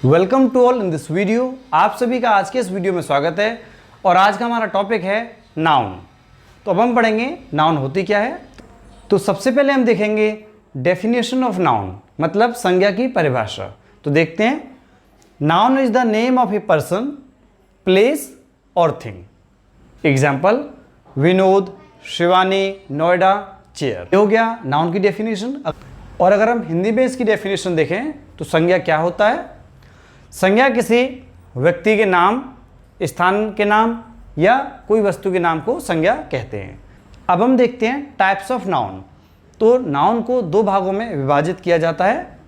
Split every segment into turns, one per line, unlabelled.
Welcome to all in this video. आप सभी का आज के इस वीडियो में स्वागत है और आज का हमारा टॉपिक है नाउन। तो अब हम पढ़ेंगे नाउन होती क्या है। तो सबसे पहले हम देखेंगे डेफिनेशन ऑफ नाउन, मतलब संज्ञा की परिभाषा। तो देखते हैं, noun is the name of a person, place और thing. Example, Vinod, Shivani, Noida, chair. हो गया नाउन की डेफिनेशन। और अगर हम हिंदी में इसकी डेफिनेशन देखें तो संज्ञा क्या होता है। संज्ञा किसी व्यक्ति के नाम, स्थान के नाम या कोई वस्तु के नाम को संज्ञा कहते हैं। अब हम देखते हैं टाइप्स ऑफ नाउन। तो नाउन को दो भागों में विभाजित किया जाता है,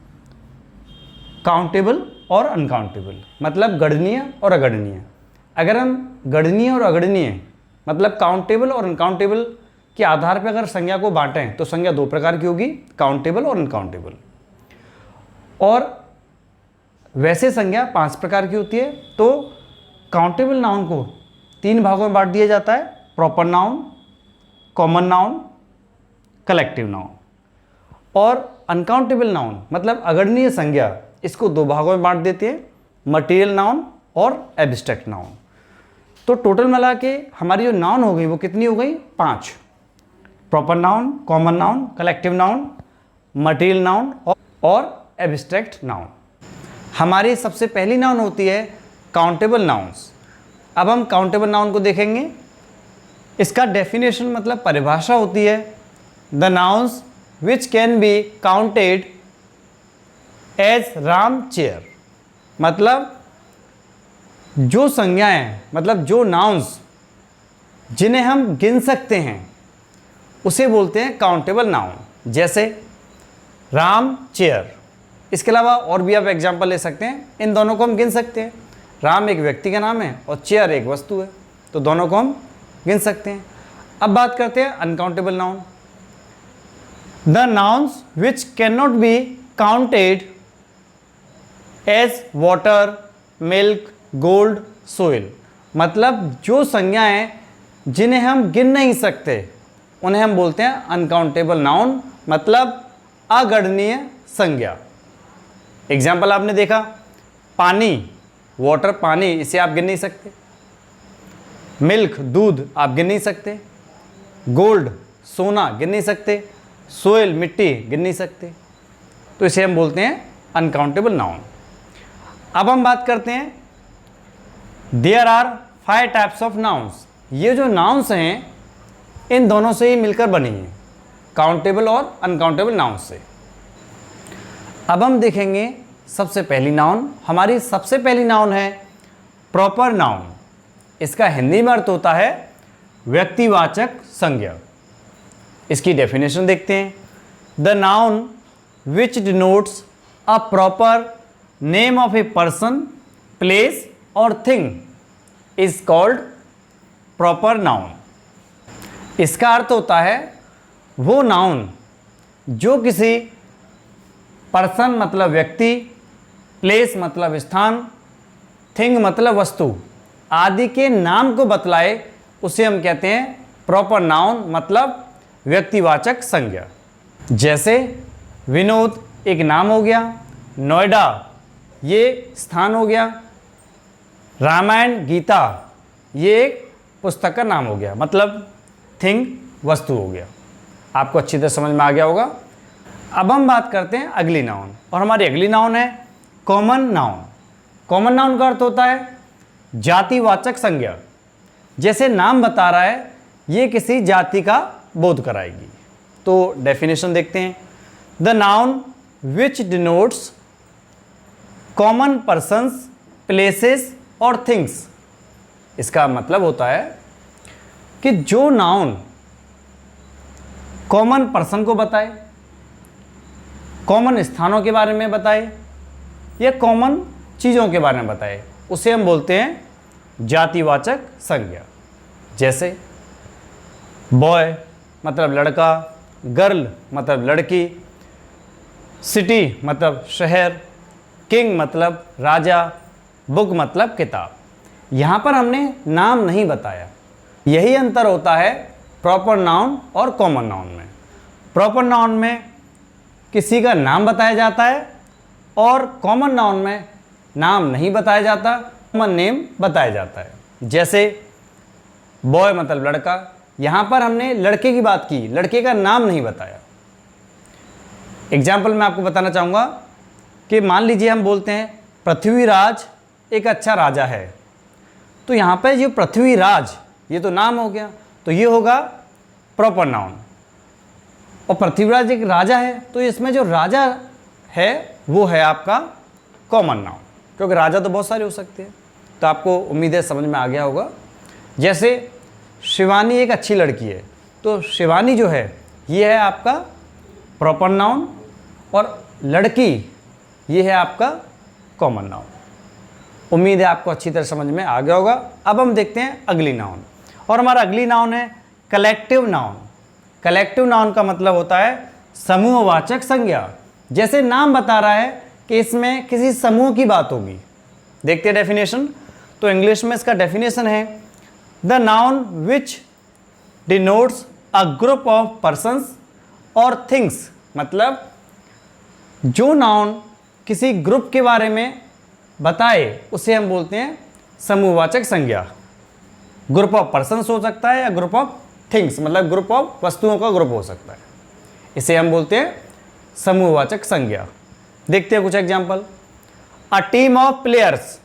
काउंटेबल और अनकाउंटेबल, मतलब गणनीय और अगणनीय। अगर हम गणनीय और अगणनीय मतलब काउंटेबल और अनकाउंटेबल के आधार पर अगर संज्ञा को बांटें तो संज्ञा दो प्रकार की होगी, काउंटेबल और अनकाउंटेबल। और वैसे संज्ञा 5 प्रकार की होती है। तो काउंटेबल नाउन को 3 भागों में बांट दिया जाता है, proper noun, common noun, collective noun. और अनकाउंटेबल नाउन मतलब अगणनीय संज्ञा, इसको 2 भागों में बांट देते हैं, मटेरियल नाउन और एब्स्ट्रैक्ट नाउन। तो टोटल मिला के हमारी जो नाउन हो गई वो कितनी हो गई? 5। Proper noun, common noun, collective noun, material noun और एब्स्ट्रैक्ट नाउन। हमारी सबसे पहली नाउन होती है काउंटेबल नाउन्स। अब हम काउंटेबल नाउन को देखेंगे। इसका डेफिनेशन मतलब परिभाषा होती है, the nouns which can be counted as Ram, chair. मतलब जो संज्ञाएं, मतलब जो नाउन्स जिन्हें हम गिन सकते हैं उसे बोलते हैं काउंटेबल नाउन। जैसे राम, चेयर। इसके अलावा और भी आप एग्जाम्पल ले सकते हैं, इन दोनों को हम गिन सकते हैं। राम एक व्यक्ति का नाम है और चेयर एक वस्तु है, तो दोनों को हम गिन सकते हैं। अब बात करते हैं uncountable noun. The nouns which can not be counted as water, milk, gold, soil. मतलब जो संज्ञाएं जिन्हें हम गिन नहीं सकते उन्हें हम बोलते हैं अनकाउंटेबल नाउन, मतलब अगणनीय संज्ञा। एग्जाम्पल आपने देखा, पानी, वाटर पानी, इसे आप गिन नहीं सकते। मिल्क दूध आप गिन नहीं सकते। गोल्ड सोना गिन नहीं सकते। सोइल मिट्टी गिन नहीं सकते। तो इसे हम बोलते हैं अनकाउंटेबल नाउन। अब हम बात करते हैं, there are 5 types of nouns. ये जो नाउन्स हैं इन दोनों से ही मिलकर बनी हैं, काउंटेबल और अनकाउंटेबल नाउन से। अब हम देखेंगे सबसे पहली नाउन। हमारी सबसे पहली नाउन है प्रॉपर नाउन। इसका हिंदी में अर्थ होता है व्यक्तिवाचक संज्ञा। इसकी डेफिनेशन देखते हैं, the noun which denotes a proper name of a person, place और thing is called proper noun. इसका अर्थ होता है वो नाउन जो किसी पर्सन मतलब व्यक्ति, प्लेस मतलब स्थान, थिंग मतलब वस्तु आदि के नाम को बतलाए, उसे हम कहते हैं प्रॉपर नाउन, मतलब व्यक्तिवाचक संज्ञा। जैसे विनोद एक नाम हो गया, नोएडा ये स्थान हो गया, रामायण, गीता ये एक पुस्तक का नाम हो गया, मतलब थिंग वस्तु हो गया। आपको अच्छी तरह समझ में आ गया होगा। अब हम बात करते हैं अगली नाउन, और हमारी अगली नाउन है कॉमन नाउन। कॉमन नाउन का अर्थ होता है जातिवाचक संज्ञा। जैसे नाम बता रहा है, ये किसी जाति का बोध कराएगी। तो डेफिनेशन देखते हैं, the noun which denotes common persons, places और थिंग्स। इसका मतलब होता है कि जो नाउन कॉमन पर्सन को बताए, कॉमन स्थानों के बारे में बताए या कॉमन चीज़ों के बारे में बताए, उसे हम बोलते हैं जातिवाचक संज्ञा। जैसे बॉय मतलब लड़का, गर्ल मतलब लड़की, सिटी मतलब शहर, किंग मतलब राजा, बुक मतलब किताब। यहाँ पर हमने नाम नहीं बताया। यही अंतर होता है प्रॉपर नाउन और कॉमन नाउन में। प्रॉपर नाउन में किसी का नाम बताया जाता है और कॉमन नाउन में नाम नहीं बताया जाता, कॉमन नेम बताया जाता है। जैसे बॉय मतलब लड़का, यहाँ पर हमने लड़के की बात की, लड़के का नाम नहीं बताया। एग्जाम्पल मैं आपको बताना चाहूँगा कि मान लीजिए हम बोलते हैं पृथ्वीराज एक अच्छा राजा है, तो यहाँ पर जो पृथ्वीराज ये तो नाम हो गया, तो ये होगा प्रॉपर नाउन। और पृथ्वीराज एक राजा है, तो इसमें जो राजा है वो है आपका कॉमन नाउन, क्योंकि राजा तो बहुत सारे हो सकते हैं। तो आपको उम्मीद है समझ में आ गया होगा। जैसे शिवानी एक अच्छी लड़की है, तो शिवानी जो है ये है आपका प्रॉपर नाउन, और लड़की ये है आपका कॉमन नाउन। उम्मीद है आपको अच्छी तरह समझ में आ गया होगा। अब हम देखते हैं अगली नाउन, और हमारा अगली नाउन है कलेक्टिव नाउन। कलेक्टिव नाउन का मतलब होता है समूहवाचक संज्ञा। जैसे नाम बता रहा है कि इसमें किसी समूह की बात होगी। देखते हैं डेफिनेशन। तो इंग्लिश में इसका डेफिनेशन है the noun which denotes a group of persons और थिंग्स। मतलब जो नाउन किसी ग्रुप के बारे में बताए उसे हम बोलते हैं समूहवाचक संज्ञा। ग्रुप ऑफ पर्सन्स हो सकता है या ग्रुप ऑफ थिंग्स, मतलब ग्रुप ऑफ वस्तुओं का ग्रुप हो सकता है, इसे हम बोलते हैं समूहवाचक संज्ञा। देखते हैं कुछ example. A team of players,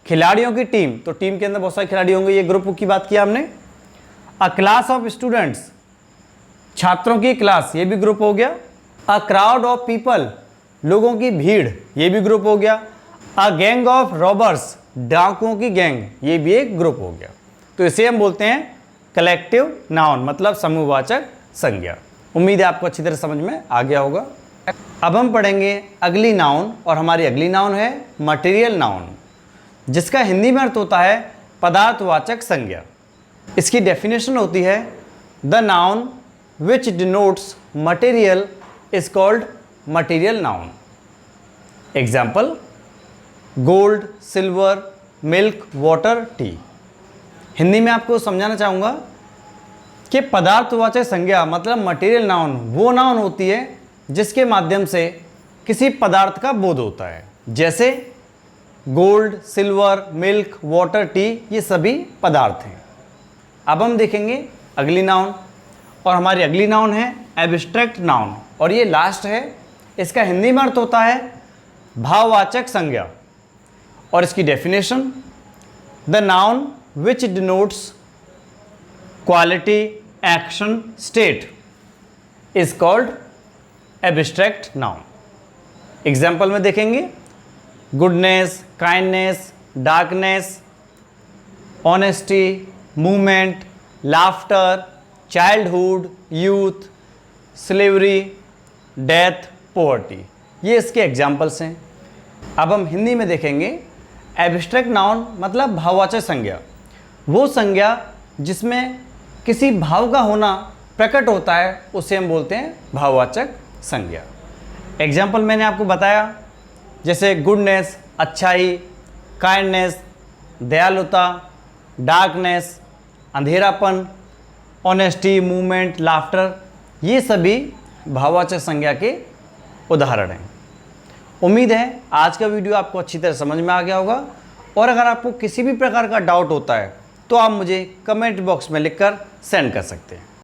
खिलाड़ियों की टीम, तो टीम के अंदर बहुत सारे खिलाड़ी होंगे, ये ग्रुप की बात की हमने। अ क्लास ऑफ स्टूडेंट्स, छात्रों की क्लास, ये भी ग्रुप हो गया। अ क्राउड ऑफ पीपल, लोगों की भीड़, ये भी ग्रुप हो गया। अ गैंग ऑफ रॉबर्स, डाकुओं की गैंग, ये भी एक ग्रुप हो गया। तो इसे हम बोलते हैं कलेक्टिव नाउन, मतलब समूहवाचक संज्ञा। उम्मीद है आपको अच्छी तरह समझ में आ गया होगा। अब हम पढ़ेंगे अगली नाउन, और हमारी अगली नाउन है मटेरियल नाउन, जिसका हिंदी में अर्थ होता है पदार्थवाचक संज्ञा। इसकी डेफिनेशन होती है the noun which denotes material is called material noun. Example gold, silver, milk, water, T. Hindi में आपको समझाना चाहूँगा कि पदार्थवाचक संज्ञा मतलब मटेरियल नाउन वो नाउन होती है जिसके माध्यम से किसी पदार्थ का बोध होता है। जैसे gold, silver, milk, water, T, ये सभी पदार्थ हैं। अब हम देखेंगे अगली नाउन, और हमारी अगली नाउन है एब्स्ट्रैक्ट नाउन, और ये लास्ट है। इसका हिंदी में अर्थ होता है भाववाचक संज्ञा, और इसकी definition the noun which denotes quality, action, state is called abstract noun. Example में देखेंगे goodness, kindness, darkness, honesty, movement, laughter, childhood, youth, slavery, death, poverty, ये इसके एग्जाम्पल्स हैं। अब हम हिंदी में देखेंगे एब्स्ट्रैक्ट नाउन मतलब भाववाचक संज्ञा, वो संज्ञा जिसमें किसी भाव का होना प्रकट होता है उसे हम बोलते हैं भाववाचक संज्ञा। एग्जाम्पल मैंने आपको बताया, जैसे गुडनेस अच्छाई, काइंडनेस दयालुता, डार्कनेस अंधेरापन, ऑनेस्टी मूवमेंट, लाफ्टर, ये सभी भाववाचक संज्ञा के उदाहरण हैं। उम्मीद है आज का वीडियो आपको अच्छी तरह समझ में आ गया होगा, और अगर आपको किसी भी प्रकार का डाउट होता है तो आप मुझे कमेंट बॉक्स में लिखकर सेंड कर सकते हैं।